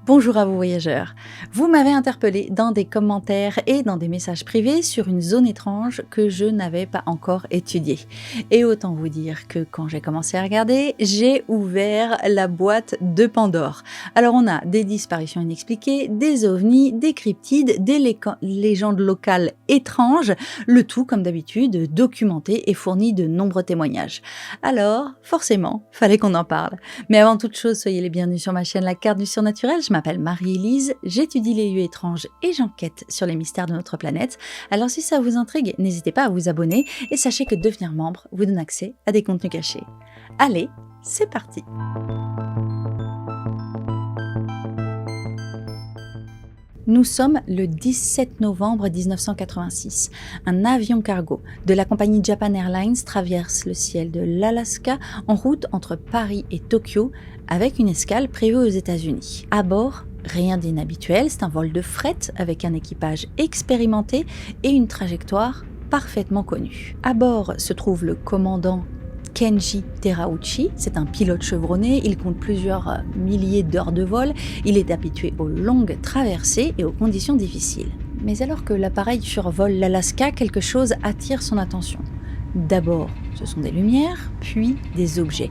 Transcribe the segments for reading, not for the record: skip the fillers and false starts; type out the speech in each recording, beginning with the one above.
Bonjour à vous voyageurs. Vous m'avez interpellé dans des commentaires et dans des messages privés sur une zone étrange que je n'avais pas encore étudiée. Et autant vous dire que quand j'ai commencé à regarder, j'ai ouvert la boîte de Pandore. Alors on a des disparitions inexpliquées, des ovnis, des cryptides, des légendes locales étranges, le tout comme d'habitude documenté et fourni de nombreux témoignages. Alors forcément, fallait qu'on en parle. Mais avant toute chose, soyez les bienvenus sur ma chaîne La Carte du Surnaturel. Je m'appelle Marie-Élise, j'étudie les lieux étranges et j'enquête sur les mystères de notre planète. Alors si ça vous intrigue, n'hésitez pas à vous abonner et sachez que devenir membre vous donne accès à des contenus cachés. Allez, c'est parti! Nous sommes le 17 novembre 1986. Un avion cargo de la compagnie Japan Airlines traverse le ciel de l'Alaska en route entre Paris et Tokyo avec une escale prévue aux États-Unis. À bord, rien d'inhabituel, c'est un vol de fret avec un équipage expérimenté et une trajectoire parfaitement connue. À bord se trouve le commandant Kenji Terauchi, c'est un pilote chevronné, il compte plusieurs milliers d'heures de vol, il est habitué aux longues traversées et aux conditions difficiles. Mais alors que l'appareil survole l'Alaska, quelque chose attire son attention. D'abord, ce sont des lumières, puis des objets.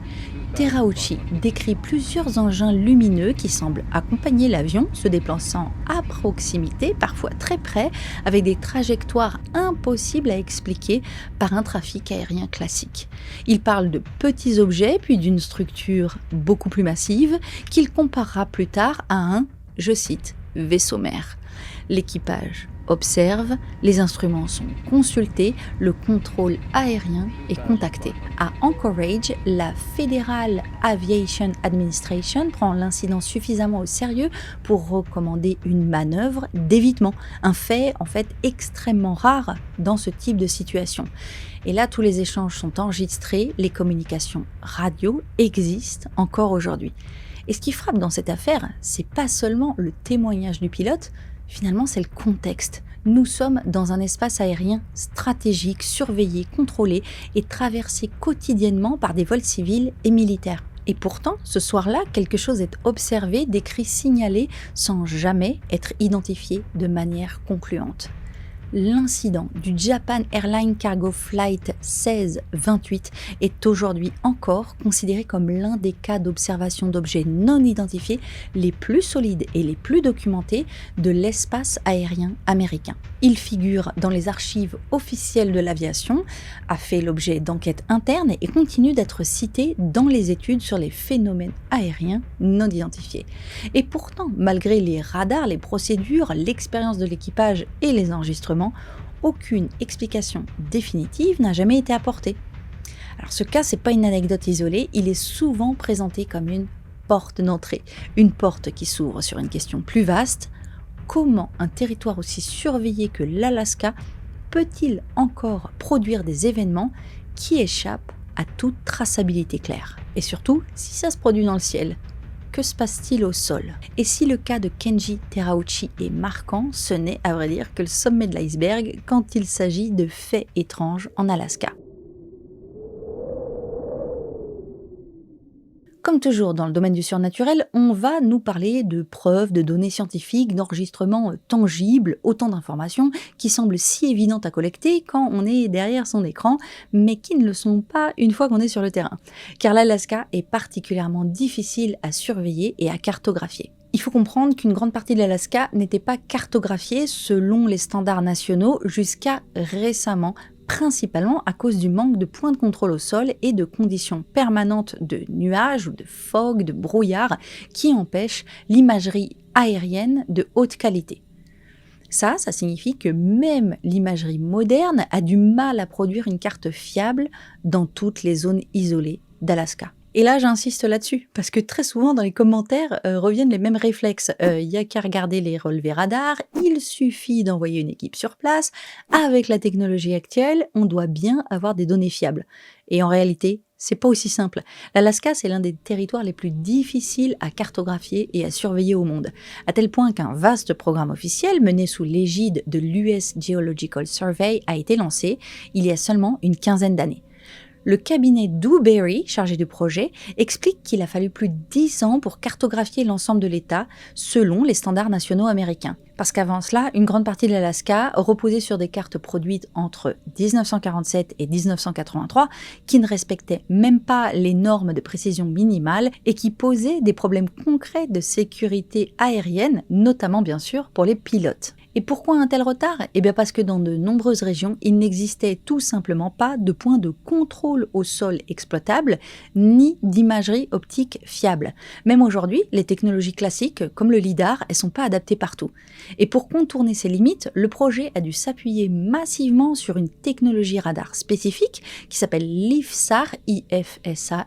Terauchi décrit plusieurs engins lumineux qui semblent accompagner l'avion, se déplaçant à proximité, parfois très près, avec des trajectoires impossibles à expliquer par un trafic aérien classique. Il parle de petits objets, puis d'une structure beaucoup plus massive, qu'il comparera plus tard à un, je cite, vaisseau-mère. L'équipage observe, les instruments sont consultés, le contrôle aérien est contacté. À Anchorage, la Federal Aviation Administration prend l'incident suffisamment au sérieux pour recommander une manœuvre d'évitement, un fait en fait extrêmement rare dans ce type de situation. Et là, tous les échanges sont enregistrés, les communications radio existent encore aujourd'hui. Et ce qui frappe dans cette affaire, c'est pas seulement le témoignage du pilote, finalement, c'est le contexte. Nous sommes dans un espace aérien stratégique, surveillé, contrôlé et traversé quotidiennement par des vols civils et militaires. Et pourtant, ce soir-là, quelque chose est observé, décrit, signalé, sans jamais être identifié de manière concluante. L'incident du Japan Airlines Cargo Flight 1628 est aujourd'hui encore considéré comme l'un des cas d'observation d'objets non identifiés les plus solides et les plus documentés de l'espace aérien américain. Il figure dans les archives officielles de l'aviation, a fait l'objet d'enquêtes internes et continue d'être cité dans les études sur les phénomènes aériens non identifiés. Et pourtant, malgré les radars, les procédures, l'expérience de l'équipage et les enregistrements, aucune explication définitive n'a jamais été apportée. Alors ce cas, c'est pas une anecdote isolée, il est souvent présenté comme une porte d'entrée, une porte qui s'ouvre sur une question plus vaste. Comment un territoire aussi surveillé que l'Alaska peut-il encore produire des événements qui échappent à toute traçabilité claire? Et surtout, si ça se produit dans le ciel, que se passe-t-il au sol? Et si le cas de Kenji Terauchi est marquant, ce n'est à vrai dire que le sommet de l'iceberg quand il s'agit de faits étranges en Alaska. Comme toujours dans le domaine du surnaturel, on va nous parler de preuves, de données scientifiques, d'enregistrements tangibles, autant d'informations qui semblent si évidentes à collecter quand on est derrière son écran, mais qui ne le sont pas une fois qu'on est sur le terrain. Car l'Alaska est particulièrement difficile à surveiller et à cartographier. Il faut comprendre qu'une grande partie de l'Alaska n'était pas cartographiée selon les standards nationaux jusqu'à récemment, principalement à cause du manque de points de contrôle au sol et de conditions permanentes de nuages ou de fog, de brouillard, qui empêchent l'imagerie aérienne de haute qualité. Ça signifie que même l'imagerie moderne a du mal à produire une carte fiable dans toutes les zones isolées d'Alaska. Et là, j'insiste là-dessus, parce que très souvent, dans les commentaires, reviennent les mêmes réflexes. Il n'y a qu'à regarder les relevés radars, il suffit d'envoyer une équipe sur place. Avec la technologie actuelle, on doit bien avoir des données fiables. Et en réalité, c'est pas aussi simple. L'Alaska, c'est l'un des territoires les plus difficiles à cartographier et à surveiller au monde, à tel point qu'un vaste programme officiel mené sous l'égide de l'US Geological Survey a été lancé il y a seulement une quinzaine d'années. Le cabinet Dewberry, chargé du projet, explique qu'il a fallu plus de 10 ans pour cartographier l'ensemble de l'État selon les standards nationaux américains. Parce qu'avant cela, une grande partie de l'Alaska reposait sur des cartes produites entre 1947 et 1983 qui ne respectaient même pas les normes de précision minimale et qui posaient des problèmes concrets de sécurité aérienne, notamment bien sûr pour les pilotes. Et pourquoi un tel retard? Eh bien parce que dans de nombreuses régions, il n'existait tout simplement pas de point de contrôle au sol exploitable, ni d'imagerie optique fiable. Même aujourd'hui, les technologies classiques, comme le LiDAR, elles sont pas adaptées partout. Et pour contourner ces limites, le projet a dû s'appuyer massivement sur une technologie radar spécifique qui s'appelle l'IFSAR, IFSAR,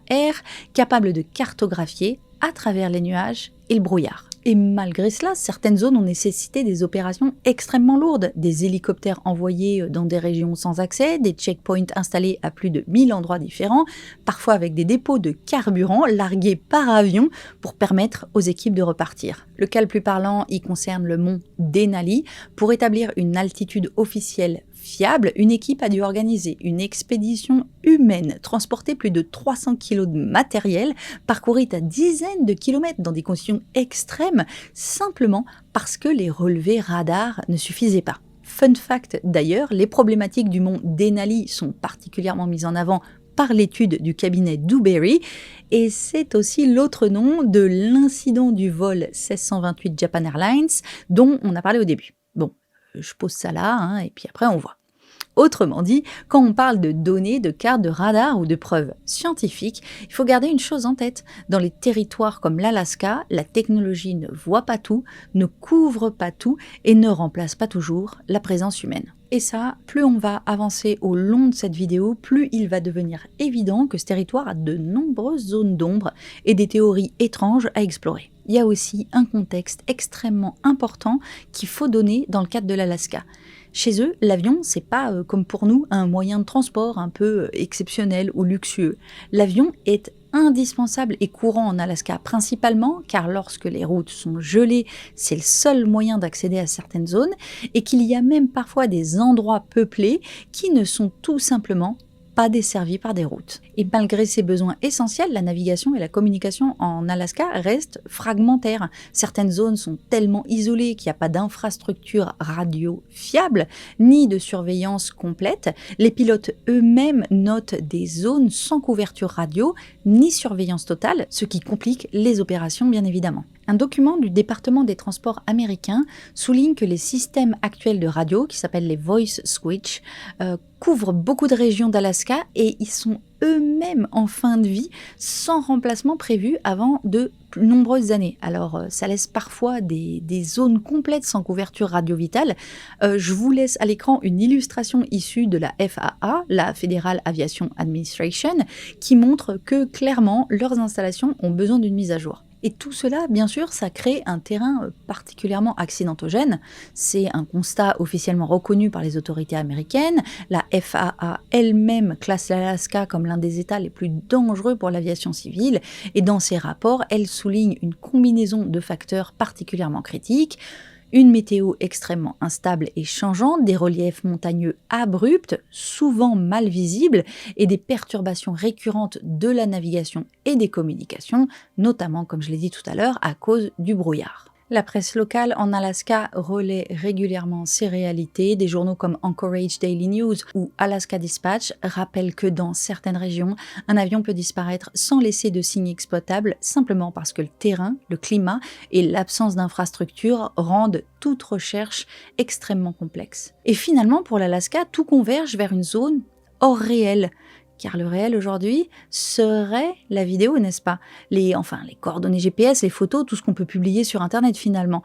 capable de cartographier à travers les nuages et le brouillard. Et malgré cela, certaines zones ont nécessité des opérations extrêmement lourdes, des hélicoptères envoyés dans des régions sans accès, des checkpoints installés à plus de 1000 endroits différents, parfois avec des dépôts de carburant largués par avion pour permettre aux équipes de repartir. Le cas le plus parlant y concerne le mont Denali. Pour établir une altitude officielle fiable, une équipe a dû organiser une expédition humaine, transporter plus de 300 kg de matériel, parcourir à dizaines de kilomètres dans des conditions extrêmes, simplement parce que les relevés radars ne suffisaient pas. Fun fact d'ailleurs, les problématiques du mont Denali sont particulièrement mises en avant par l'étude du cabinet Dewberry, et c'est aussi l'autre nom de l'incident du vol 1628 Japan Airlines dont on a parlé au début. Bon, je pose ça là, et puis après on voit. Autrement dit, quand on parle de données, de cartes, de radars ou de preuves scientifiques, il faut garder une chose en tête. Dans les territoires comme l'Alaska, la technologie ne voit pas tout, ne couvre pas tout et ne remplace pas toujours la présence humaine. Et ça, plus on va avancer au long de cette vidéo, plus il va devenir évident que ce territoire a de nombreuses zones d'ombre et des théories étranges à explorer. Il y a aussi un contexte extrêmement important qu'il faut donner dans le cadre de l'Alaska. Chez eux, l'avion, c'est pas comme pour nous un moyen de transport un peu exceptionnel ou luxueux. L'avion est indispensable et courant en Alaska, principalement car lorsque les routes sont gelées, c'est le seul moyen d'accéder à certaines zones et qu'il y a même parfois des endroits peuplés qui ne sont tout simplement pas desservis par des routes. Et malgré ces besoins essentiels, la navigation et la communication en Alaska restent fragmentaires. Certaines zones sont tellement isolées qu'il n'y a pas d'infrastructure radio fiable, ni de surveillance complète. Les pilotes eux-mêmes notent des zones sans couverture radio, ni surveillance totale, ce qui complique les opérations bien évidemment. Un document du département des transports américain souligne que les systèmes actuels de radio, qui s'appellent les Voice Switch, couvrent beaucoup de régions d'Alaska et ils sont eux-mêmes en fin de vie, sans remplacement prévu avant de nombreuses années. Alors ça laisse parfois des zones complètes sans couverture radio vitale. Je vous laisse à l'écran une illustration issue de la FAA, la Federal Aviation Administration, qui montre que clairement leurs installations ont besoin d'une mise à jour. Et tout cela, bien sûr, ça crée un terrain particulièrement accidentogène. C'est un constat officiellement reconnu par les autorités américaines. La FAA elle-même classe l'Alaska comme l'un des États les plus dangereux pour l'aviation civile. Et dans ses rapports, elle souligne une combinaison de facteurs particulièrement critiques. Une météo extrêmement instable et changeante, des reliefs montagneux abrupts, souvent mal visibles, et des perturbations récurrentes de la navigation et des communications, notamment, comme je l'ai dit tout à l'heure, à cause du brouillard. La presse locale en Alaska relaie régulièrement ces réalités. Des journaux comme Anchorage Daily News ou Alaska Dispatch rappellent que dans certaines régions, un avion peut disparaître sans laisser de signes exploitables simplement parce que le terrain, le climat et l'absence d'infrastructures rendent toute recherche extrêmement complexe. Et finalement, pour l'Alaska, tout converge vers une zone hors réel. Car le réel aujourd'hui serait la vidéo, n'est-ce pas? Les coordonnées GPS, les photos, tout ce qu'on peut publier sur Internet finalement.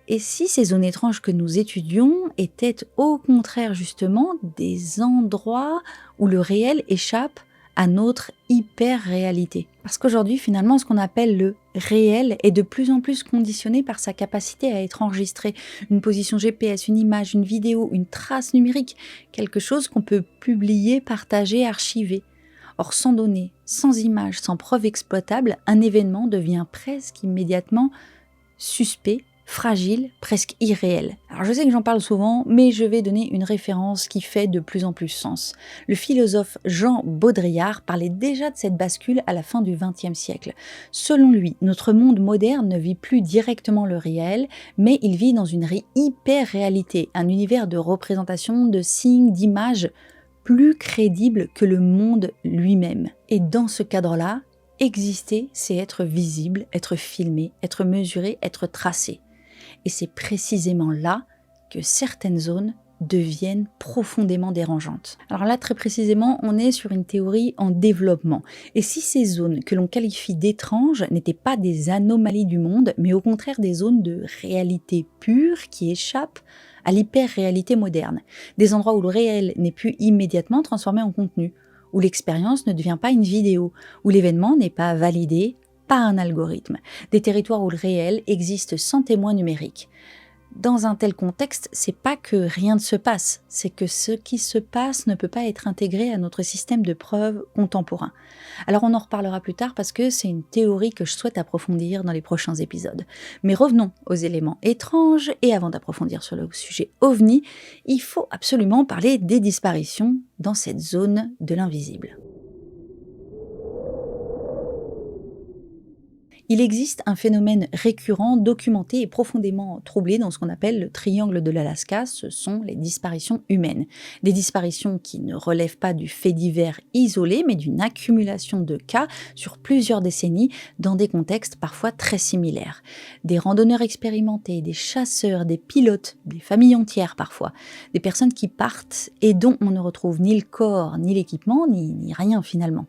Et si ces zones étranges que nous étudions étaient au contraire justement des endroits où le réel échappe à notre hyper-réalité? Parce qu'aujourd'hui, finalement, ce qu'on appelle le réel est de plus en plus conditionné par sa capacité à être enregistré. Une position GPS, une image, une vidéo, une trace numérique, quelque chose qu'on peut publier, partager, archiver. Or, sans données, sans images, sans preuves exploitables, un événement devient presque immédiatement suspect, fragile, presque irréelle. Alors je sais que j'en parle souvent, mais je vais donner une référence qui fait de plus en plus sens. Le philosophe Jean Baudrillard parlait déjà de cette bascule à la fin du XXe siècle. Selon lui, notre monde moderne ne vit plus directement le réel, mais il vit dans une hyper-réalité, un univers de représentation, de signes, d'images, plus crédible que le monde lui-même. Et dans ce cadre-là, exister, c'est être visible, être filmé, être mesuré, être tracé. Et c'est précisément là que certaines zones deviennent profondément dérangeantes. Alors là, très précisément, on est sur une théorie en développement. Et si ces zones que l'on qualifie d'étranges n'étaient pas des anomalies du monde, mais au contraire des zones de réalité pure qui échappent à l'hyper-réalité moderne, des endroits où le réel n'est plus immédiatement transformé en contenu, où l'expérience ne devient pas une vidéo, où l'événement n'est pas validé par un algorithme, des territoires où le réel existe sans témoin numérique. Dans un tel contexte, c'est pas que rien ne se passe, c'est que ce qui se passe ne peut pas être intégré à notre système de preuves contemporain. Alors on en reparlera plus tard parce que c'est une théorie que je souhaite approfondir dans les prochains épisodes. Mais revenons aux éléments étranges, et avant d'approfondir sur le sujet OVNI, il faut absolument parler des disparitions dans cette zone de l'invisible. Il existe un phénomène récurrent, documenté et profondément troublé dans ce qu'on appelle le triangle de l'Alaska, ce sont les disparitions humaines. Des disparitions qui ne relèvent pas du fait divers isolé, mais d'une accumulation de cas sur plusieurs décennies dans des contextes parfois très similaires. Des randonneurs expérimentés, des chasseurs, des pilotes, des familles entières parfois, des personnes qui partent et dont on ne retrouve ni le corps, ni l'équipement, ni rien finalement.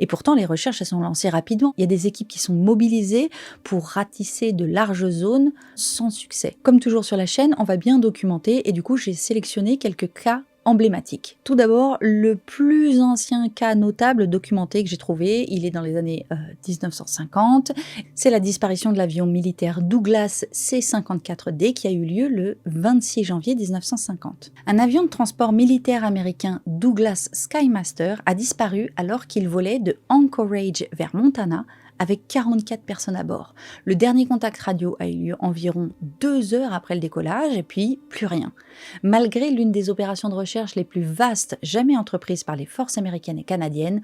Et pourtant, les recherches elles sont lancées rapidement. Il y a des équipes qui sont mobilisées pour ratisser de larges zones sans succès. Comme toujours sur la chaîne, on va bien documenter et du coup, j'ai sélectionné quelques cas emblématiques. Tout d'abord, le plus ancien cas notable documenté que j'ai trouvé, il est dans les années 1950, c'est la disparition de l'avion militaire Douglas C-54D qui a eu lieu le 26 janvier 1950. Un avion de transport militaire américain Douglas Skymaster a disparu alors qu'il volait de Anchorage vers Montana avec 44 personnes à bord. Le dernier contact radio a eu lieu environ 2 heures après le décollage et puis plus rien. Malgré l'une des opérations de recherche les plus vastes jamais entreprises par les forces américaines et canadiennes,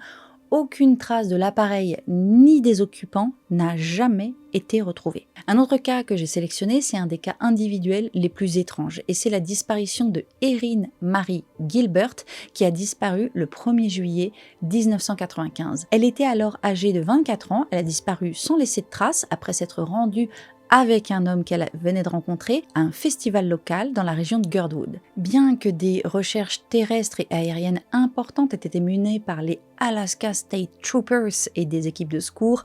aucune trace de l'appareil ni des occupants n'a jamais été retrouvée. Un autre cas que j'ai sélectionné, c'est un des cas individuels les plus étranges, et c'est la disparition de Erin Marie Gilbert, qui a disparu le 1er juillet 1995. Elle était alors âgée de 24 ans, elle a disparu sans laisser de traces après s'être rendue avec un homme qu'elle venait de rencontrer à un festival local dans la région de Girdwood. Bien que des recherches terrestres et aériennes importantes aient été menées par les Alaska State Troopers et des équipes de secours,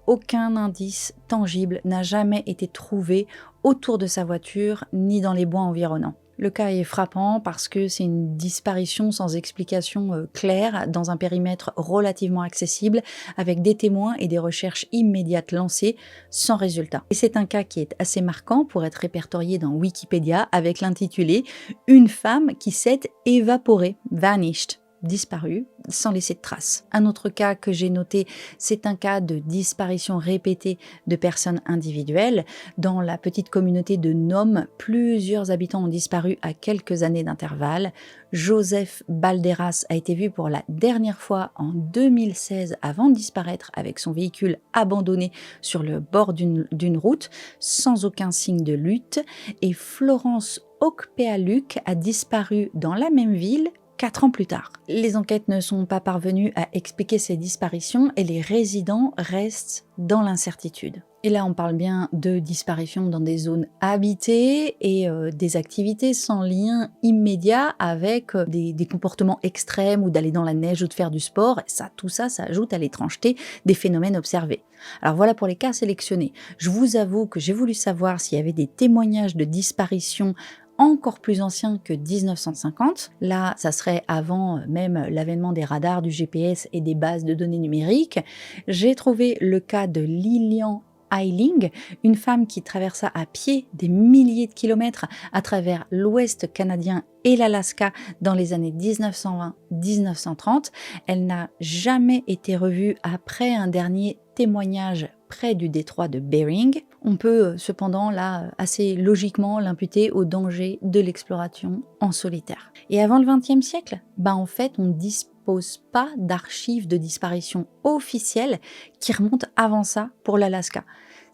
aucun indice tangible n'a jamais été trouvé autour de sa voiture ni dans les bois environnants. Le cas est frappant parce que c'est une disparition sans explication claire dans un périmètre relativement accessible avec des témoins et des recherches immédiates lancées sans résultat. Et c'est un cas qui est assez marquant pour être répertorié dans Wikipédia avec l'intitulé « Une femme qui s'est évaporée, vanished ». Disparu sans laisser de traces. Un autre cas que j'ai noté, c'est un cas de disparition répétée de personnes individuelles. Dans la petite communauté de Nome, plusieurs habitants ont disparu à quelques années d'intervalle. Joseph Balderas a été vu pour la dernière fois en 2016 avant de disparaître avec son véhicule abandonné sur le bord d'une route sans aucun signe de lutte. Et Florence Okpealuk a disparu dans la même ville 4 ans plus tard. Les enquêtes ne sont pas parvenues à expliquer ces disparitions et les résidents restent dans l'incertitude. Et là, on parle bien de disparitions dans des zones habitées et des activités sans lien immédiat avec des comportements extrêmes ou d'aller dans la neige ou de faire du sport. Tout ça ajoute à l'étrangeté des phénomènes observés. Alors voilà pour les cas sélectionnés. Je vous avoue que j'ai voulu savoir s'il y avait des témoignages de disparitions encore plus ancien que 1950. Là, ça serait avant même l'avènement des radars, du GPS et des bases de données numériques. J'ai trouvé le cas de Lillian Eiling, une femme qui traversa à pied des milliers de kilomètres à travers l'Ouest canadien et l'Alaska dans les années 1920-1930. Elle n'a jamais été revue après un dernier témoignage près du détroit de Bering. On peut cependant là assez logiquement l'imputer au danger de l'exploration en solitaire. Et avant le XXe siècle, en fait on dispose pas d'archives de disparition officielles qui remontent avant ça pour l'Alaska.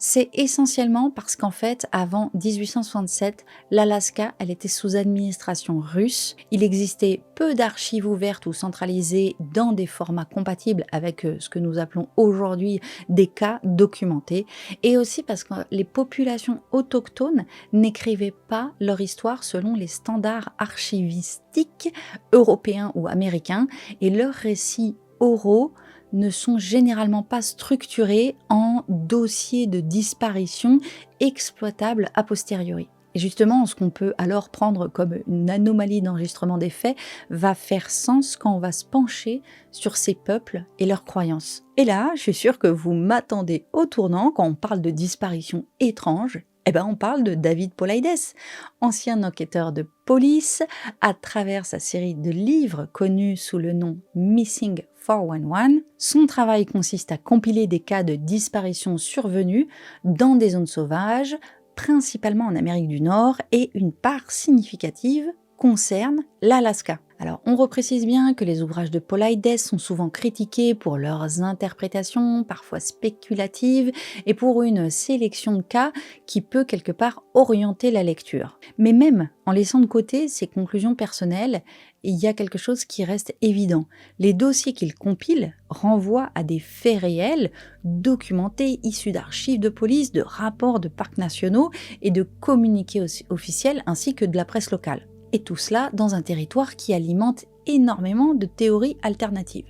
C'est essentiellement parce qu'en fait, avant 1867, l'Alaska, elle était sous administration russe. Il existait peu d'archives ouvertes ou centralisées dans des formats compatibles avec ce que nous appelons aujourd'hui des cas documentés. Et aussi parce que les populations autochtones n'écrivaient pas leur histoire selon les standards archivistiques européens ou américains et leurs récits oraux ne sont généralement pas structurés en dossiers de disparition exploitables a posteriori. Et justement, ce qu'on peut alors prendre comme une anomalie d'enregistrement des faits va faire sens quand on va se pencher sur ces peuples et leurs croyances. Et là, je suis sûre que vous m'attendez au tournant quand on parle de disparition étrange. On parle de David Paulides, ancien enquêteur de police, à travers sa série de livres connus sous le nom Missing 411. Son travail consiste à compiler des cas de disparition survenus dans des zones sauvages, principalement en Amérique du Nord, et une part significative concerne l'Alaska. Alors, on reprécise bien que les ouvrages de Paulides sont souvent critiqués pour leurs interprétations, parfois spéculatives, et pour une sélection de cas qui peut quelque part orienter la lecture. Mais même en laissant de côté ces conclusions personnelles, il y a quelque chose qui reste évident. Les dossiers qu'il compile renvoient à des faits réels, documentés, issus d'archives de police, de rapports de parcs nationaux et de communiqués officiels, ainsi que de la presse locale. Et tout cela dans un territoire qui alimente énormément de théories alternatives.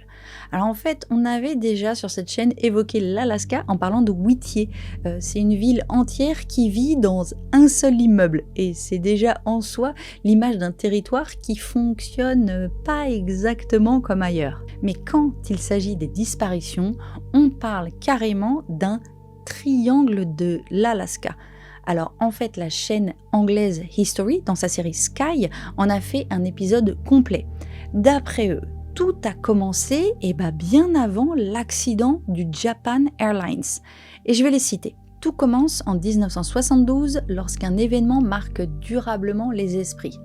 Alors en fait, on avait déjà sur cette chaîne évoqué l'Alaska en parlant de Whittier. C'est une ville entière qui vit dans un seul immeuble. Et c'est déjà en soi l'image d'un territoire qui fonctionne pas exactement comme ailleurs. Mais quand il s'agit des disparitions, on parle carrément d'un triangle de l'Alaska. Alors en fait, la chaîne anglaise History, dans sa série Sky, en a fait un épisode complet. D'après eux, tout a commencé bien avant l'accident du Japan Airlines. Et je vais les citer. Tout commence en 1972 lorsqu'un événement marque durablement les esprits.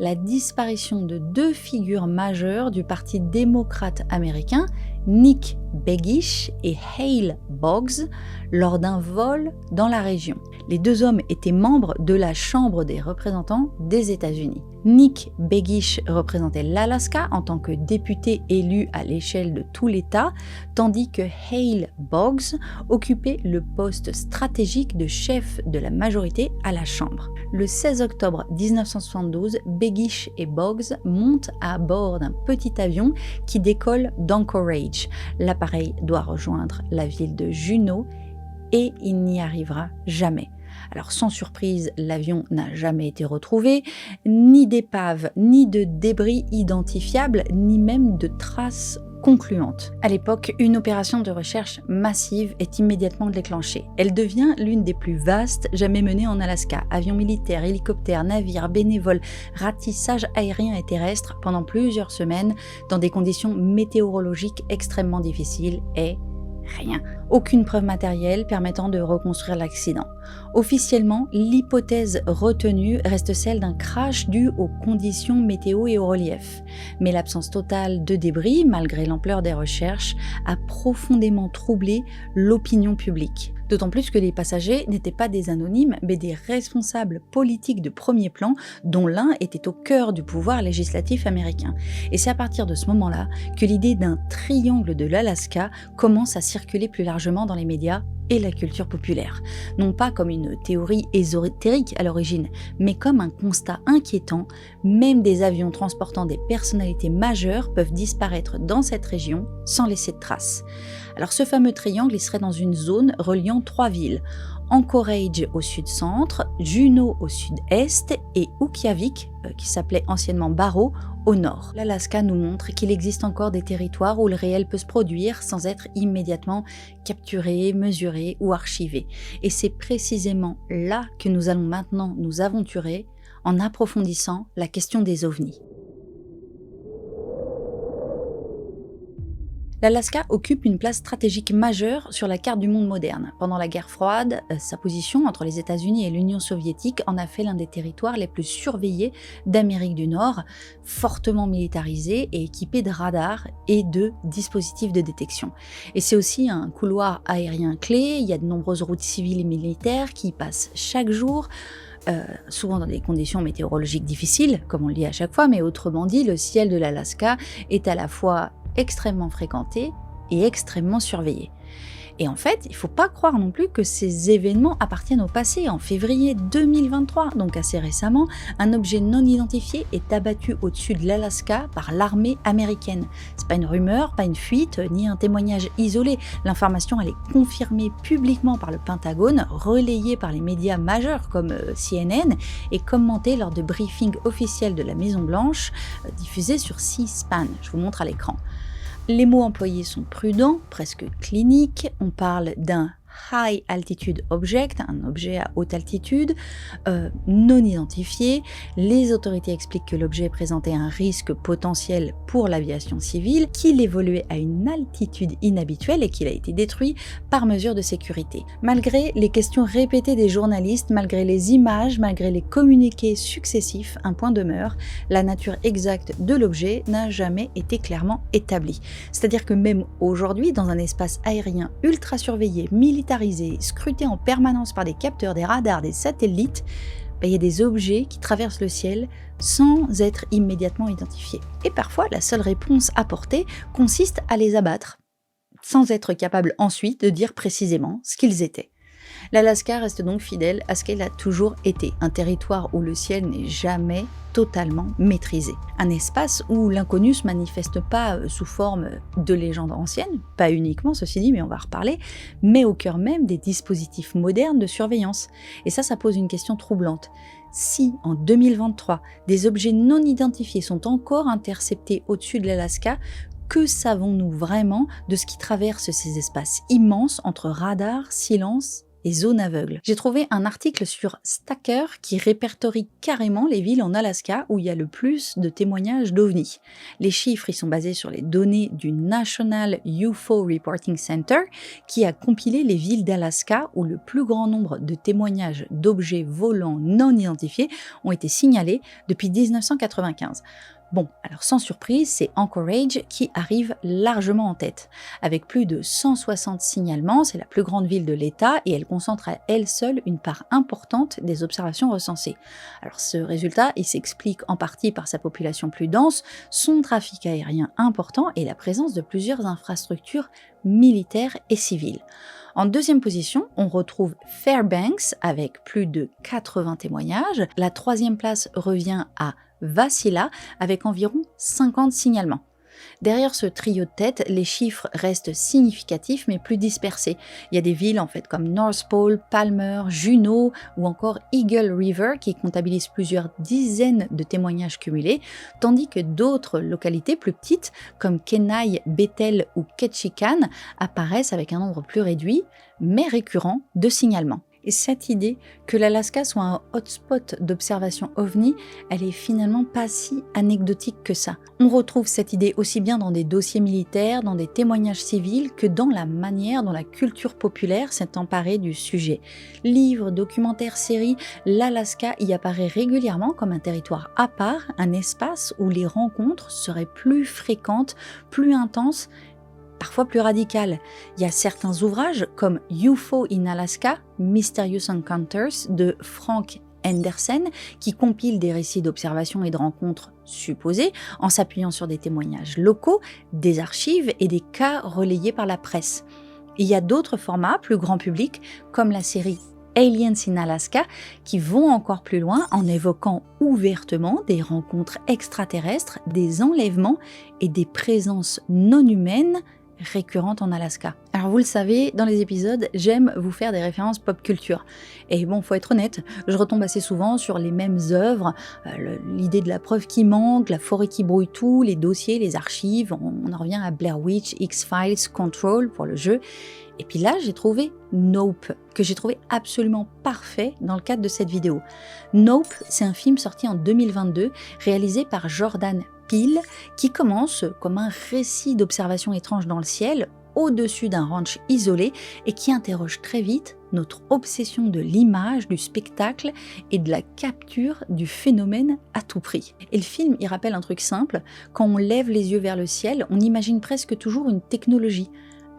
La disparition de deux figures majeures du Parti démocrate américain, Nick Begich et Hale Boggs, lors d'un vol dans la région. Les deux hommes étaient membres de la Chambre des représentants des États-Unis. Nick Begich représentait l'Alaska en tant que député élu à l'échelle de tout l'État, tandis que Hale Boggs occupait le poste stratégique de chef de la majorité à la Chambre. Le 16 octobre 1972, Begich et Boggs montent à bord d'un petit avion qui décolle d'Anchorage. L'appareil doit rejoindre la ville de Juneau et il n'y arrivera jamais. Alors sans surprise, l'avion n'a jamais été retrouvé, ni d'épave, ni de débris identifiables, ni même de traces concluantes. À l'époque, une opération de recherche massive est immédiatement déclenchée. Elle devient l'une des plus vastes jamais menées en Alaska. Avions militaires, hélicoptères, navires, bénévoles, ratissage aérien et terrestre pendant plusieurs semaines dans des conditions météorologiques extrêmement difficiles et rien. Aucune preuve matérielle permettant de reconstruire l'accident. Officiellement, l'hypothèse retenue reste celle d'un crash dû aux conditions météo et au relief. Mais l'absence totale de débris, malgré l'ampleur des recherches, a profondément troublé l'opinion publique. D'autant plus que les passagers n'étaient pas des anonymes, mais des responsables politiques de premier plan, dont l'un était au cœur du pouvoir législatif américain. Et c'est à partir de ce moment-là que l'idée d'un triangle de l'Alaska commence à circuler plus largement dans les médias et la culture populaire. Non pas comme une théorie ésotérique à l'origine, mais comme un constat inquiétant, même des avions transportant des personnalités majeures peuvent disparaître dans cette région sans laisser de traces. Alors ce fameux triangle, il serait dans une zone reliant trois villes, Anchorage au sud-centre, Juneau au sud-est et Utqiagvik, qui s'appelait anciennement Barrow, au nord. L'Alaska nous montre qu'il existe encore des territoires où le réel peut se produire sans être immédiatement capturé, mesuré ou archivé. Et c'est précisément là que nous allons maintenant nous aventurer en approfondissant la question des ovnis. L'Alaska occupe une place stratégique majeure sur la carte du monde moderne. Pendant la guerre froide, sa position entre les États-Unis et l'Union soviétique en a fait l'un des territoires les plus surveillés d'Amérique du Nord, fortement militarisé et équipé de radars et de dispositifs de détection. Et c'est aussi un couloir aérien clé, il y a de nombreuses routes civiles et militaires qui y passent chaque jour, souvent dans des conditions météorologiques difficiles, comme on le dit à chaque fois, mais autrement dit, le ciel de l'Alaska est à la fois extrêmement fréquenté et extrêmement surveillé. Et en fait, il ne faut pas croire non plus que ces événements appartiennent au passé. En février 2023, donc assez récemment, un objet non identifié est abattu au-dessus de l'Alaska par l'armée américaine. C'est pas une rumeur, pas une fuite, ni un témoignage isolé. L'information, elle est confirmée publiquement par le Pentagone, relayée par les médias majeurs comme CNN et commentée lors de briefings officiels de la Maison-Blanche, diffusés sur C-SPAN. Je vous montre à l'écran. Les mots employés sont prudents, presque cliniques. On parle d'un High Altitude Object, un objet à haute altitude, non identifié. Les autorités expliquent que l'objet présentait un risque potentiel pour l'aviation civile, qu'il évoluait à une altitude inhabituelle et qu'il a été détruit par mesure de sécurité. Malgré les questions répétées des journalistes, malgré les images, malgré les communiqués successifs, un point demeure, la nature exacte de l'objet n'a jamais été clairement établie. C'est-à-dire que même aujourd'hui, dans un espace aérien ultra surveillé, militarisé, scruté en permanence par des capteurs, des radars, des satellites, il y a des objets qui traversent le ciel sans être immédiatement identifiés. Et parfois, la seule réponse apportée consiste à les abattre, sans être capable ensuite de dire précisément ce qu'ils étaient. L'Alaska reste donc fidèle à ce qu'elle a toujours été, un territoire où le ciel n'est jamais totalement maîtrisé. Un espace où l'inconnu se manifeste pas sous forme de légendes anciennes, pas uniquement ceci dit, mais on va reparler, mais au cœur même des dispositifs modernes de surveillance. Et ça pose une question troublante. Si, en 2023, des objets non identifiés sont encore interceptés au-dessus de l'Alaska, que savons-nous vraiment de ce qui traverse ces espaces immenses entre radars, silence et zones aveugles? J'ai trouvé un article sur Stacker qui répertorie carrément les villes en Alaska où il y a le plus de témoignages d'OVNI. Les chiffres y sont basés sur les données du National UFO Reporting Center qui a compilé les villes d'Alaska où le plus grand nombre de témoignages d'objets volants non identifiés ont été signalés depuis 1995. Bon, alors sans surprise, c'est Anchorage qui arrive largement en tête. Avec plus de 160 signalements, c'est la plus grande ville de l'État et elle concentre à elle seule une part importante des observations recensées. Alors ce résultat, il s'explique en partie par sa population plus dense, son trafic aérien important et la présence de plusieurs infrastructures militaires et civiles. En deuxième position, on retrouve Fairbanks avec plus de 80 témoignages. La troisième place revient à Wasilla avec environ 50 signalements. Derrière ce trio de tête, les chiffres restent significatifs mais plus dispersés. Il y a des villes en fait comme North Pole, Palmer, Juneau ou encore Eagle River qui comptabilisent plusieurs dizaines de témoignages cumulés, tandis que d'autres localités plus petites comme Kenai, Bethel ou Ketchikan apparaissent avec un nombre plus réduit mais récurrent de signalements. Et cette idée que l'Alaska soit un hotspot d'observation OVNI, elle est finalement pas si anecdotique que ça. On retrouve cette idée aussi bien dans des dossiers militaires, dans des témoignages civils, que dans la manière dont la culture populaire s'est emparée du sujet. Livres, documentaires, séries, l'Alaska y apparaît régulièrement comme un territoire à part, un espace où les rencontres seraient plus fréquentes, plus intenses, parfois plus radicales. Il y a certains ouvrages comme UFO in Alaska, Mysterious Encounters de Frank Henderson qui compile des récits d'observations et de rencontres supposées en s'appuyant sur des témoignages locaux, des archives et des cas relayés par la presse. Il y a d'autres formats plus grand public comme la série Aliens in Alaska qui vont encore plus loin en évoquant ouvertement des rencontres extraterrestres, des enlèvements et des présences non humaines récurrente en Alaska. Alors vous le savez, dans les épisodes, j'aime vous faire des références pop culture. Et bon, faut être honnête, je retombe assez souvent sur les mêmes œuvres, l'idée de la preuve qui manque, la forêt qui brouille tout, les dossiers, les archives, on en revient à Blair Witch, X-Files, Control pour le jeu. Et puis là, j'ai trouvé Nope, que j'ai trouvé absolument parfait dans le cadre de cette vidéo. Nope, c'est un film sorti en 2022, réalisé par Jordan Peel, qui commence comme un récit d'observations étranges dans le ciel, au-dessus d'un ranch isolé, et qui interroge très vite notre obsession de l'image, du spectacle et de la capture du phénomène à tout prix. Et le film, il rappelle un truc simple, quand on lève les yeux vers le ciel, on imagine presque toujours une technologie,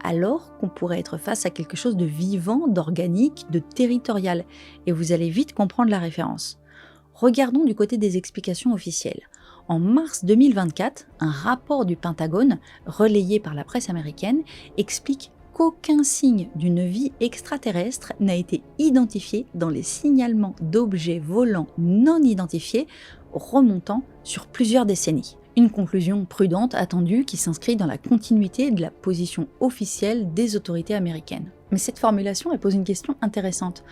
alors qu'on pourrait être face à quelque chose de vivant, d'organique, de territorial. Et vous allez vite comprendre la référence. Regardons du côté des explications officielles. En mars 2024, un rapport du Pentagone, relayé par la presse américaine, explique qu'aucun signe d'une vie extraterrestre n'a été identifié dans les signalements d'objets volants non identifiés remontant sur plusieurs décennies. Une conclusion prudente attendue qui s'inscrit dans la continuité de la position officielle des autorités américaines. Mais cette formulation, elle pose une question intéressante.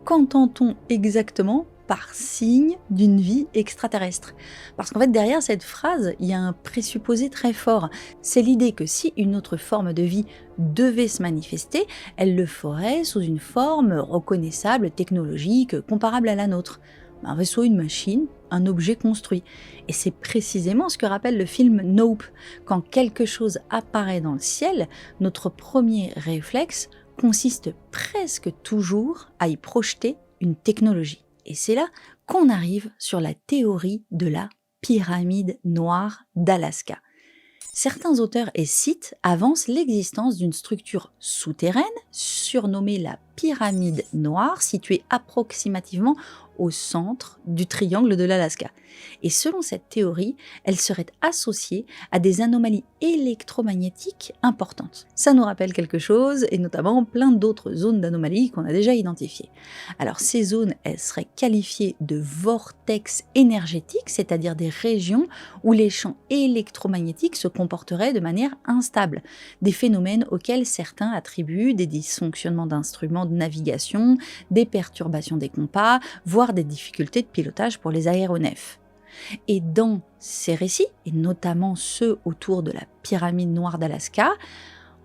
Qu'entend-on exactement par signe d'une vie extraterrestre? Parce qu'en fait, derrière cette phrase, il y a un présupposé très fort. C'est l'idée que si une autre forme de vie devait se manifester, elle le ferait sous une forme reconnaissable, technologique, comparable à la nôtre. Un vaisseau, une machine, un objet construit. Et c'est précisément ce que rappelle le film Nope. Quand quelque chose apparaît dans le ciel, notre premier réflexe consiste presque toujours à y projeter une technologie. Et c'est là qu'on arrive sur la théorie de la pyramide noire d'Alaska. Certains auteurs et sites avancent l'existence d'une structure souterraine, surnommée la pyramide noire, située approximativement au centre du triangle de l'Alaska. Et selon cette théorie, elle serait associée à des anomalies électromagnétiques importantes. Ça nous rappelle quelque chose, et notamment plein d'autres zones d'anomalies qu'on a déjà identifiées. Alors ces zones, elles seraient qualifiées de vortex énergétiques, c'est-à-dire des régions où les champs électromagnétiques se comporteraient de manière instable, des phénomènes auxquels certains attribuent des dysfonctionnements d'instruments de navigation, des perturbations des compas, voire des difficultés de pilotage pour les aéronefs. Et dans ces récits, et notamment ceux autour de la pyramide noire d'Alaska,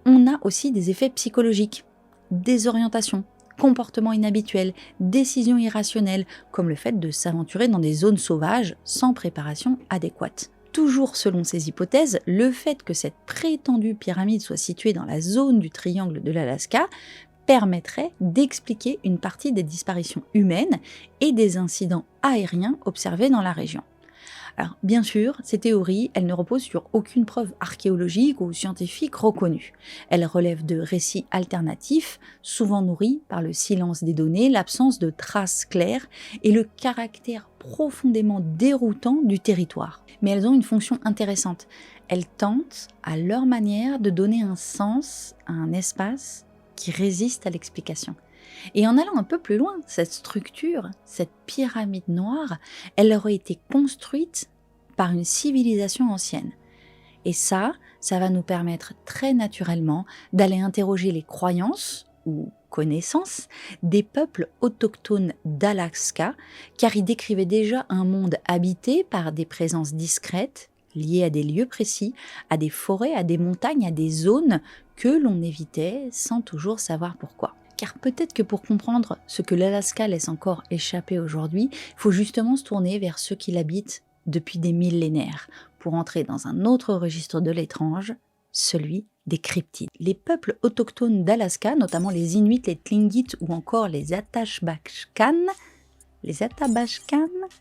on a aussi des effets psychologiques, désorientation, comportements inhabituels, décisions irrationnelles, comme le fait de s'aventurer dans des zones sauvages sans préparation adéquate. Toujours selon ces hypothèses, le fait que cette prétendue pyramide soit située dans la zone du triangle de l'Alaska permettrait d'expliquer une partie des disparitions humaines et des incidents aériens observés dans la région. Alors, bien sûr, ces théories, elles ne reposent sur aucune preuve archéologique ou scientifique reconnue. Elles relèvent de récits alternatifs, souvent nourris par le silence des données, l'absence de traces claires et le caractère profondément déroutant du territoire. Mais elles ont une fonction intéressante. Elles tentent, à leur manière, de donner un sens à un espace qui résiste à l'explication. Et en allant un peu plus loin, cette structure, cette pyramide noire, elle aurait été construite par une civilisation ancienne. Et ça va nous permettre très naturellement d'aller interroger les croyances ou connaissances des peuples autochtones d'Alaska, car ils décrivaient déjà un monde habité par des présences discrètes, liées à des lieux précis, à des forêts, à des montagnes, à des zones que l'on évitait sans toujours savoir pourquoi. Car peut-être que pour comprendre ce que l'Alaska laisse encore échapper aujourd'hui, il faut justement se tourner vers ceux qui l'habitent depuis des millénaires, pour entrer dans un autre registre de l'étrange, celui des cryptides. Les peuples autochtones d'Alaska, notamment les Inuits, les Tlingits ou encore les Athabascans,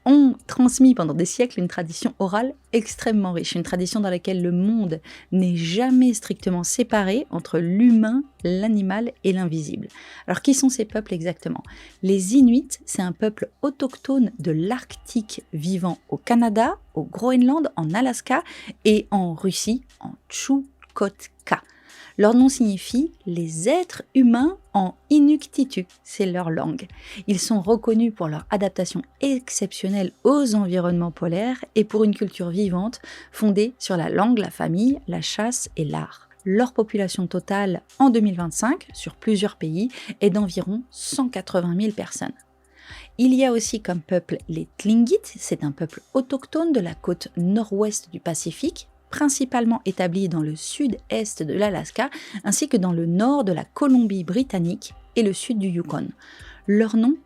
ont transmis pendant des siècles une tradition orale extrêmement riche, une tradition dans laquelle le monde n'est jamais strictement séparé entre l'humain, l'animal et l'invisible. Alors qui sont ces peuples exactement? Les Inuits, c'est un peuple autochtone de l'Arctique vivant au Canada, au Groenland, en Alaska et en Russie, en Tchoukotka. Leur nom signifie « les êtres humains en Inuktitut », c'est leur langue. Ils sont reconnus pour leur adaptation exceptionnelle aux environnements polaires et pour une culture vivante fondée sur la langue, la famille, la chasse et l'art. Leur population totale en 2025, sur plusieurs pays, est d'environ 180 000 personnes. Il y a aussi comme peuple les Tlingits, c'est un peuple autochtone de la côte nord-ouest du Pacifique, principalement établis dans le sud-est de l'Alaska, ainsi que dans le nord de la Colombie-Britannique et le sud du Yukon. Leur nom,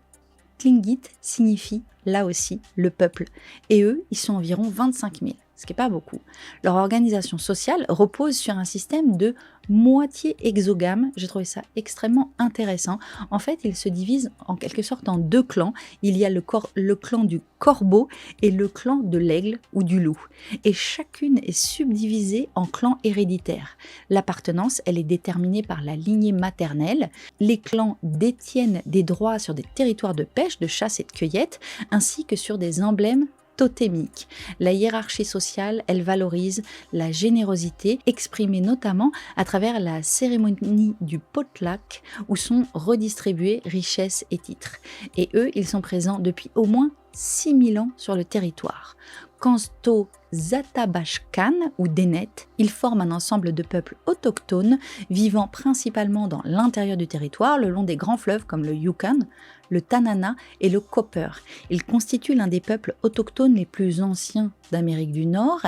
Tlingit, signifie là aussi le peuple, et eux, ils sont environ 25 000. ce qui n'est pas beaucoup. Leur organisation sociale repose sur un système de moitié exogame. J'ai trouvé ça extrêmement intéressant. En fait, ils se divisent en quelque sorte en 2 clans. Il y a le clan du corbeau et le clan de l'aigle ou du loup. Et chacune est subdivisée en clans héréditaires. L'appartenance, elle est déterminée par la lignée maternelle. Les clans détiennent des droits sur des territoires de pêche, de chasse et de cueillette, ainsi que sur des emblèmes totémique. La hiérarchie sociale, elle valorise la générosité, exprimée notamment à travers la cérémonie du potluck, où sont redistribuées richesses et titres. Et eux, ils sont présents depuis au moins 6000 ans sur le territoire. Quant aux Athabascan ou Dénet, ils forment un ensemble de peuples autochtones vivant principalement dans l'intérieur du territoire, le long des grands fleuves comme le Yukon, le Tanana et le Copper. Ils constituent l'un des peuples autochtones les plus anciens d'Amérique du Nord,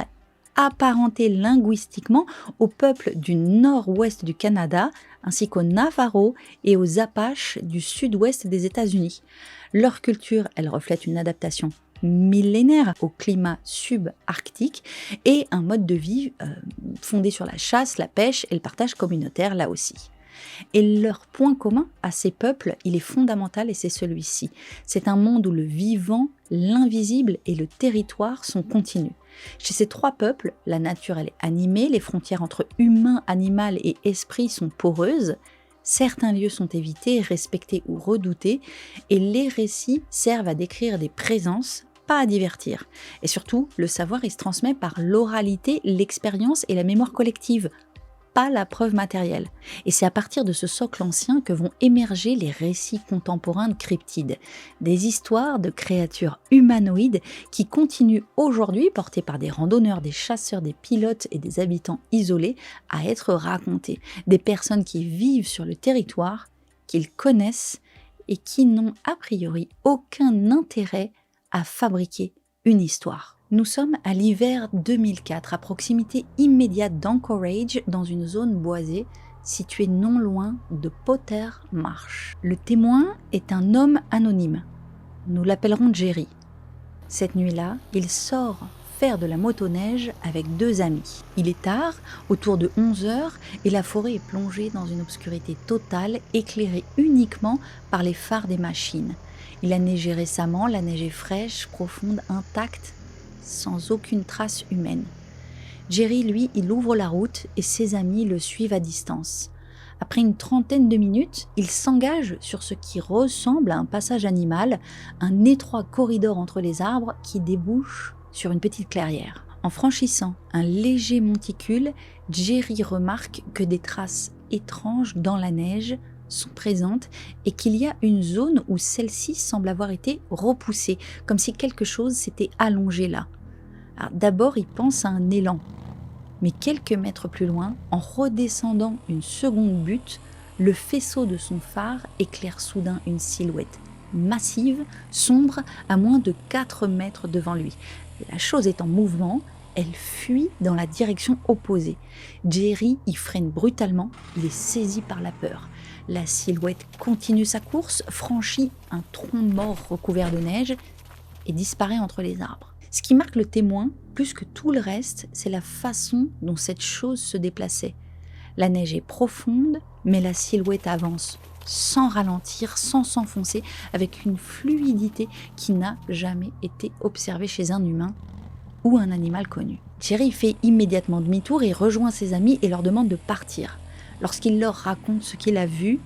apparentés linguistiquement aux peuples du nord-ouest du Canada, ainsi qu'aux Navajo et aux Apaches du sud-ouest des États-Unis. Leur culture, elle reflète une adaptation millénaire au climat subarctique et un mode de vie fondé sur la chasse, la pêche et le partage communautaire là aussi. Et leur point commun à ces peuples, il est fondamental et c'est celui-ci. C'est un monde où le vivant, l'invisible et le territoire sont continus. Chez ces 3 peuples, la nature elle est animée, les frontières entre humain, animal et esprit sont poreuses. Certains lieux sont évités, respectés ou redoutés, et les récits servent à décrire des présences, pas à divertir. Et surtout, le savoir il se transmet par l'oralité, l'expérience et la mémoire collective, pas la preuve matérielle. Et c'est à partir de ce socle ancien que vont émerger les récits contemporains de cryptides, des histoires de créatures humanoïdes qui continuent aujourd'hui, portées par des randonneurs, des chasseurs, des pilotes et des habitants isolés, à être racontées. Des personnes qui vivent sur le territoire, qu'ils connaissent et qui n'ont a priori aucun intérêt à fabriquer une histoire. Nous sommes à l'hiver 2004, à proximité immédiate d'Anchorage, dans une zone boisée située non loin de Potter Marsh. Le témoin est un homme anonyme. Nous l'appellerons Jerry. Cette nuit-là, il sort faire de la motoneige avec 2 amis. Il est tard, autour de 11h, et la forêt est plongée dans une obscurité totale, éclairée uniquement par les phares des machines. Il a neigé récemment, la neige est fraîche, profonde, intacte, sans aucune trace humaine. Jerry, lui, il ouvre la route et ses amis le suivent à distance. Après une trentaine de minutes, il s'engage sur ce qui ressemble à un passage animal, un étroit corridor entre les arbres qui débouche sur une petite clairière. En franchissant un léger monticule, Jerry remarque que des traces étranges dans la neige sont présentes et qu'il y a une zone où celle-ci semble avoir été repoussée, comme si quelque chose s'était allongé là. Alors, d'abord, il pense à un élan, mais quelques mètres plus loin, en redescendant une seconde butte, le faisceau de son phare éclaire soudain une silhouette massive, sombre, à moins de 4 mètres devant lui. La chose est en mouvement, elle fuit dans la direction opposée. Jerry y freine brutalement, il est saisi par la peur. La silhouette continue sa course, franchit un tronc mort recouvert de neige et disparaît entre les arbres. Ce qui marque le témoin, plus que tout le reste, c'est la façon dont cette chose se déplaçait. La neige est profonde, mais la silhouette avance sans ralentir, sans s'enfoncer, avec une fluidité qui n'a jamais été observée chez un humain ou un animal connu. Jerry fait immédiatement demi-tour et rejoint ses amis et leur demande de partir. Lorsqu'il leur raconte ce qu'il a vu,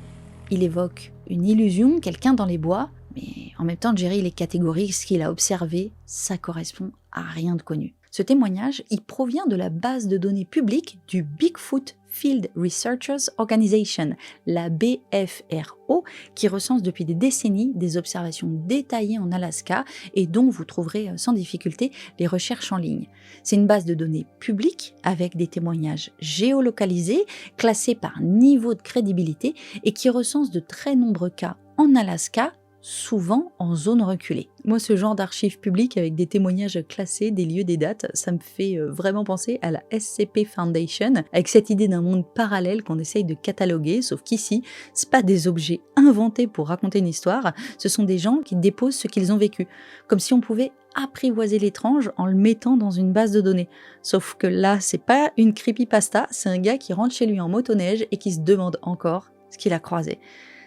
il évoque une illusion, quelqu'un dans les bois, mais en même temps, Jerry il est catégorique, ce qu'il a observé, ça correspond à rien de connu. Ce témoignage, il provient de la base de données publique du Bigfoot Field Researchers Organization, la BFRO, qui recense depuis des décennies des observations détaillées en Alaska et dont vous trouverez sans difficulté les recherches en ligne. C'est une base de données publique avec des témoignages géolocalisés, classés par niveau de crédibilité et qui recense de très nombreux cas en Alaska, souvent en zone reculée. Moi, ce genre d'archives publiques avec des témoignages classés, des lieux, des dates, ça me fait vraiment penser à la SCP Foundation, avec cette idée d'un monde parallèle qu'on essaye de cataloguer, sauf qu'ici, c'est pas des objets inventés pour raconter une histoire, ce sont des gens qui déposent ce qu'ils ont vécu, comme si on pouvait apprivoiser l'étrange en le mettant dans une base de données. Sauf que là, c'est pas une creepypasta, c'est un gars qui rentre chez lui en motoneige et qui se demande encore ce qu'il a croisé.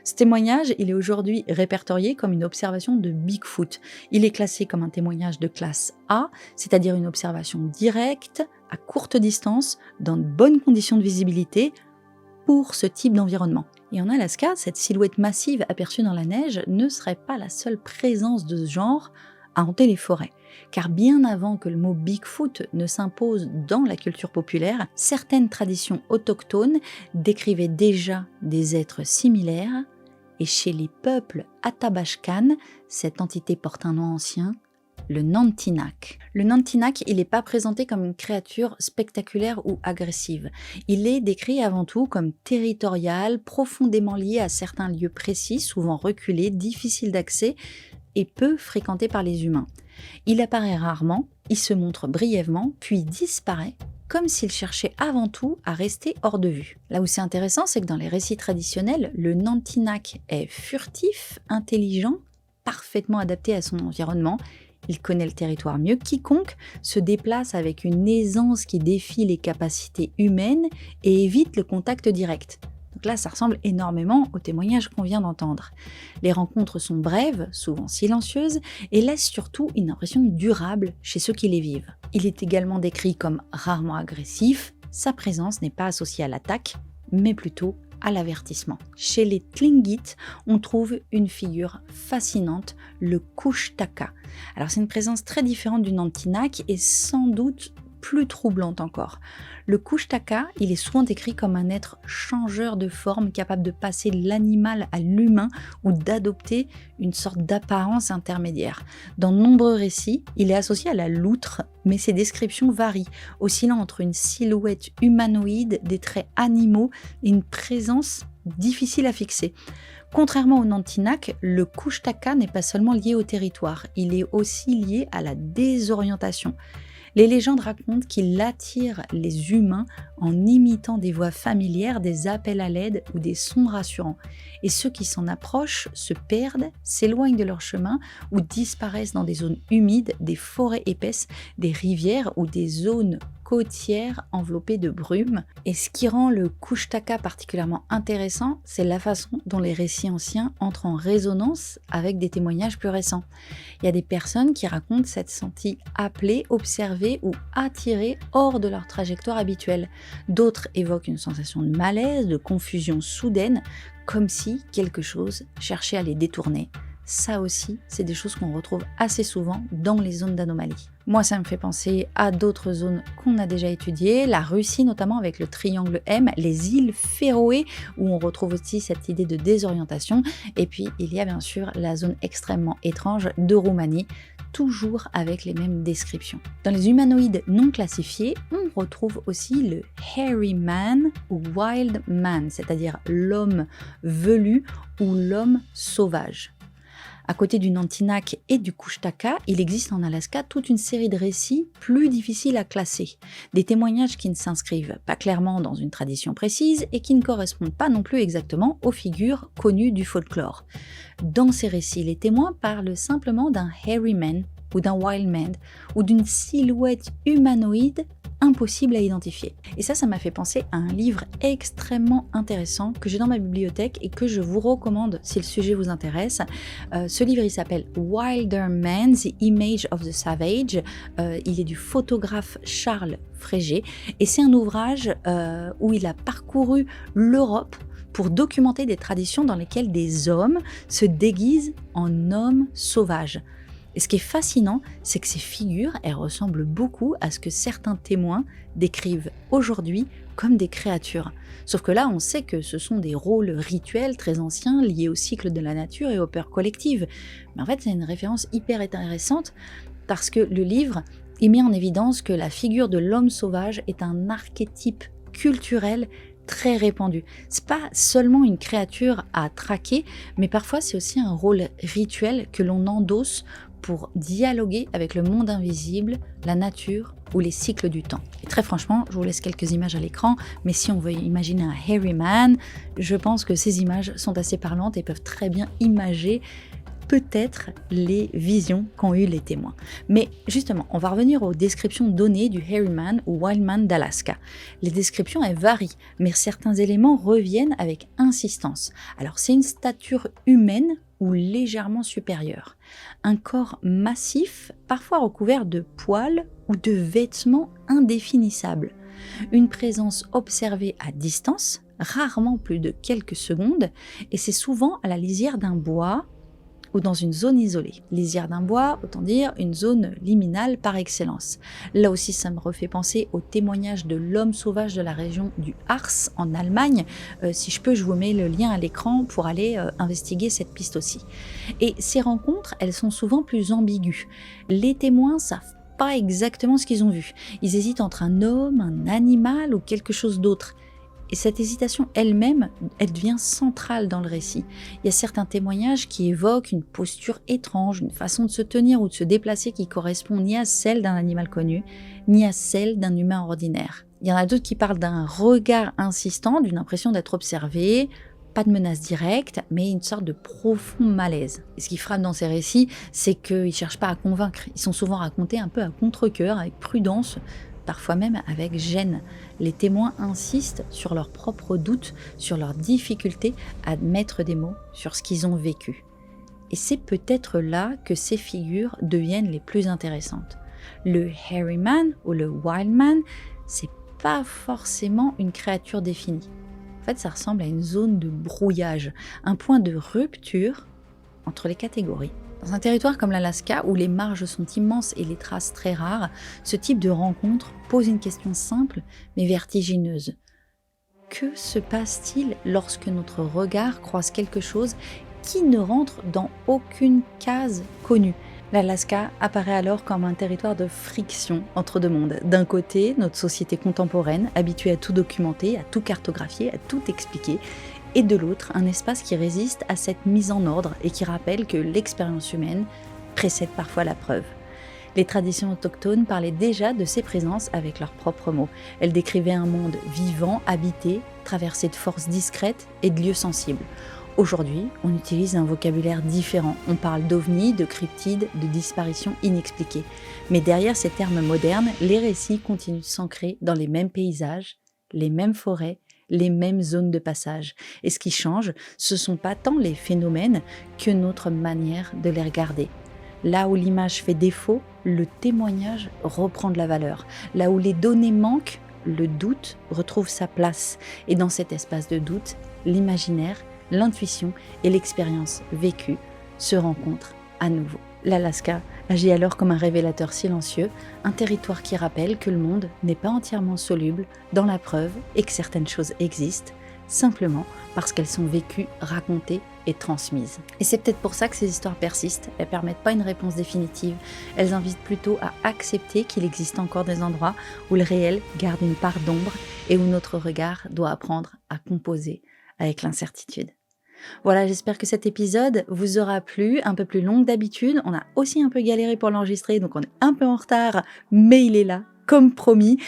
Ce témoignage, il est aujourd'hui répertorié comme une observation de Bigfoot. Il est classé comme un témoignage de classe A, c'est-à-dire une observation directe, à courte distance, dans de bonnes conditions de visibilité, pour ce type d'environnement. Et en Alaska, cette silhouette massive aperçue dans la neige ne serait pas la seule présence de ce genre à hanter les forêts. Car bien avant que le mot Bigfoot ne s'impose dans la culture populaire, certaines traditions autochtones décrivaient déjà des êtres similaires, et chez les peuples Athabascan, cette entité porte un nom ancien, le Nantinak. Le Nantinak, il n'est pas présenté comme une créature spectaculaire ou agressive. Il est décrit avant tout comme territorial, profondément lié à certains lieux précis, souvent reculés, difficiles d'accès et peu fréquenté par les humains. Il apparaît rarement, il se montre brièvement, puis disparaît, comme s'il cherchait avant tout à rester hors de vue. Là où c'est intéressant, c'est que dans les récits traditionnels, le Nantinak est furtif, intelligent, parfaitement adapté à son environnement. Il connaît le territoire mieux que quiconque, se déplace avec une aisance qui défie les capacités humaines et évite le contact direct. Donc là, ça ressemble énormément au témoignage qu'on vient d'entendre. Les rencontres sont brèves, souvent silencieuses, et laissent surtout une impression durable chez ceux qui les vivent. Il est également décrit comme rarement agressif, sa présence n'est pas associée à l'attaque, mais plutôt à l'avertissement. Chez les Tlingit, on trouve une figure fascinante, le Kushtaka. Alors c'est une présence très différente du Nantinak et sans doute plus troublante encore. Le Kushtaka, il est souvent décrit comme un être changeur de forme, capable de passer de l'animal à l'humain ou d'adopter une sorte d'apparence intermédiaire. Dans de nombreux récits, il est associé à la loutre, mais ses descriptions varient, oscillant entre une silhouette humanoïde, des traits animaux et une présence difficile à fixer. Contrairement au Nantinak, le Kushtaka n'est pas seulement lié au territoire, il est aussi lié à la désorientation. Les légendes racontent qu'il attire les humains en imitant des voix familières, des appels à l'aide ou des sons rassurants. Et ceux qui s'en approchent se perdent, s'éloignent de leur chemin ou disparaissent dans des zones humides, des forêts épaisses, des rivières ou des zones côtières enveloppées de brume. Et ce qui rend le Kushtaka particulièrement intéressant, c'est la façon dont les récits anciens entrent en résonance avec des témoignages plus récents. Il y a des personnes qui racontent s'être senties appelées, observées ou attirées hors de leur trajectoire habituelle. D'autres évoquent une sensation de malaise, de confusion soudaine, comme si quelque chose cherchait à les détourner. Ça aussi, c'est des choses qu'on retrouve assez souvent dans les zones d'anomalie. Moi, ça me fait penser à d'autres zones qu'on a déjà étudiées, la Russie notamment avec le triangle M, les îles Féroé où on retrouve aussi cette idée de désorientation, et puis il y a bien sûr la zone extrêmement étrange de Roumanie, toujours avec les mêmes descriptions. Dans les humanoïdes non classifiés, on retrouve aussi le hairy man ou wild man, c'est-à-dire l'homme velu ou l'homme sauvage. À côté du Nantinak et du Kushtaka, il existe en Alaska toute une série de récits plus difficiles à classer. Des témoignages qui ne s'inscrivent pas clairement dans une tradition précise et qui ne correspondent pas non plus exactement aux figures connues du folklore. Dans ces récits, les témoins parlent simplement d'un hairy man ou d'un wild man ou d'une silhouette humanoïde impossible à identifier. Et ça m'a fait penser à un livre extrêmement intéressant que j'ai dans ma bibliothèque et que je vous recommande si le sujet vous intéresse. Ce livre, il s'appelle Wilder Man, The Image of the Savage. Il est du photographe Charles Frégé et c'est un ouvrage où il a parcouru l'Europe pour documenter des traditions dans lesquelles des hommes se déguisent en hommes sauvages. Et ce qui est fascinant, c'est que ces figures, elles ressemblent beaucoup à ce que certains témoins décrivent aujourd'hui comme des créatures. Sauf que là, on sait que ce sont des rôles rituels très anciens liés au cycle de la nature et aux peurs collectives. Mais en fait, c'est une référence hyper intéressante parce que le livre, il met en évidence que la figure de l'homme sauvage est un archétype culturel très répandu. C'est pas seulement une créature à traquer, mais parfois c'est aussi un rôle rituel que l'on endosse pour dialoguer avec le monde invisible, la nature ou les cycles du temps. Et très franchement, je vous laisse quelques images à l'écran, mais si on veut imaginer un hairy man, je pense que ces images sont assez parlantes et peuvent très bien imager peut-être les visions qu'ont eues les témoins. Mais justement, on va revenir aux descriptions données du hairy man ou wild man d'Alaska. Les descriptions, elles varient, mais certains éléments reviennent avec insistance. Alors, c'est une stature humaine ou légèrement supérieure. Un corps massif, parfois recouvert de poils ou de vêtements indéfinissables. Une présence observée à distance, rarement plus de quelques secondes, et c'est souvent à la lisière d'un bois ou dans une zone isolée. Lisière d'un bois, autant dire une zone liminale par excellence. Là aussi, ça me refait penser au témoignage de l'homme sauvage de la région du Harz en Allemagne. Si je peux, je vous mets le lien à l'écran pour aller investiguer cette piste aussi. Et ces rencontres, elles sont souvent plus ambiguës. Les témoins savent pas exactement ce qu'ils ont vu. Ils hésitent entre un homme, un animal ou quelque chose d'autre. Et cette hésitation elle-même, elle devient centrale dans le récit. Il y a certains témoignages qui évoquent une posture étrange, une façon de se tenir ou de se déplacer qui correspond ni à celle d'un animal connu, ni à celle d'un humain ordinaire. Il y en a d'autres qui parlent d'un regard insistant, d'une impression d'être observé, pas de menace directe, mais une sorte de profond malaise. Et ce qui frappe dans ces récits, c'est qu'ils ne cherchent pas à convaincre. Ils sont souvent racontés un peu à contre-cœur, avec prudence, parfois même avec gêne. Les témoins insistent sur leurs propres doutes, sur leurs difficultés à mettre des mots sur ce qu'ils ont vécu. Et c'est peut-être là que ces figures deviennent les plus intéressantes. Le hairy man ou le wild man, c'est pas forcément une créature définie. En fait, ça ressemble à une zone de brouillage, un point de rupture entre les catégories. Dans un territoire comme l'Alaska, où les marges sont immenses et les traces très rares, ce type de rencontre pose une question simple mais vertigineuse. Que se passe-t-il lorsque notre regard croise quelque chose qui ne rentre dans aucune case connue ? L'Alaska apparaît alors comme un territoire de friction entre deux mondes. D'un côté, notre société contemporaine, habituée à tout documenter, à tout cartographier, à tout expliquer, et de l'autre, un espace qui résiste à cette mise en ordre et qui rappelle que l'expérience humaine précède parfois la preuve. Les traditions autochtones parlaient déjà de ces présences avec leurs propres mots. Elles décrivaient un monde vivant, habité, traversé de forces discrètes et de lieux sensibles. Aujourd'hui, on utilise un vocabulaire différent. On parle d'ovnis, de cryptides, de disparitions inexpliquées. Mais derrière ces termes modernes, les récits continuent de s'ancrer dans les mêmes paysages, les mêmes forêts, les mêmes zones de passage. Et ce qui change, ce ne sont pas tant les phénomènes que notre manière de les regarder. Là où l'image fait défaut, le témoignage reprend de la valeur. Là où les données manquent, le doute retrouve sa place. Et dans cet espace de doute, l'imaginaire, l'intuition et l'expérience vécue se rencontrent à nouveau. L'Alaska agit alors comme un révélateur silencieux, un territoire qui rappelle que le monde n'est pas entièrement soluble dans la preuve et que certaines choses existent, simplement parce qu'elles sont vécues, racontées et transmises. Et c'est peut-être pour ça que ces histoires persistent. Elles ne permettent pas une réponse définitive, elles invitent plutôt à accepter qu'il existe encore des endroits où le réel garde une part d'ombre et où notre regard doit apprendre à composer avec l'incertitude. Voilà, j'espère que cet épisode vous aura plu, un peu plus long que d'habitude. On a aussi un peu galéré pour l'enregistrer, donc on est un peu en retard, mais il est là, comme promis.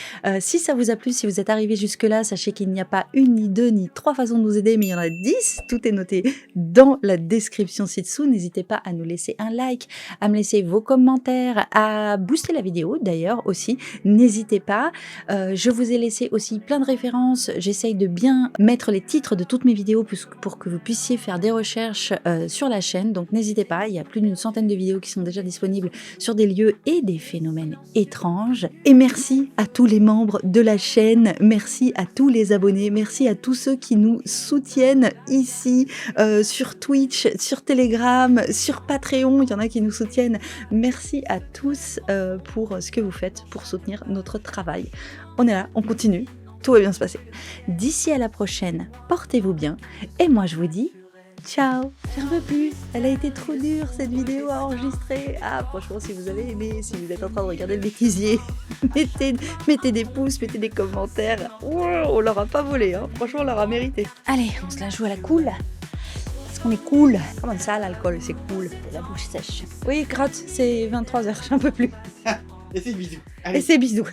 Si ça vous a plu, si vous êtes arrivé jusque-là, sachez qu'il n'y a pas une, ni deux, ni trois façons de nous aider, mais il y en a 10. Tout est noté dans la description ci-dessous. N'hésitez pas à nous laisser un like, à me laisser vos commentaires, à booster la vidéo d'ailleurs aussi. N'hésitez pas. Je vous ai laissé aussi plein de références. J'essaye de bien mettre les titres de toutes mes vidéos pour que vous puissiez faire des recherches sur la chaîne. Donc n'hésitez pas, il y a plus d'une centaine de vidéos qui sont déjà disponibles sur des lieux et des phénomènes étranges. Et merci à tous les membres de la chaîne, merci à tous les abonnés, merci à tous ceux qui nous soutiennent ici, sur Twitch, sur Telegram, sur Patreon, il y en a qui nous soutiennent. Merci à tous pour ce que vous faites pour soutenir notre travail. On est là, on continue, tout va bien se passer. D'ici à la prochaine, portez-vous bien, et moi je vous dis ciao, j'en peux plus, elle a été trop dure cette vidéo à enregistrer. Ah franchement, si vous avez aimé, si vous êtes en train de regarder le bêtisier, mettez des pouces, mettez des commentaires. Wow, on l'aura pas volé, hein. Franchement on l'aura mérité. Allez, on se la joue à la cool. Let's On est cool. Comment ça, l'alcool, c'est cool. La bouche sèche. Oui, crotte, c'est 23h, j'en peux plus. Et c'est bisous. Et c'est bisous.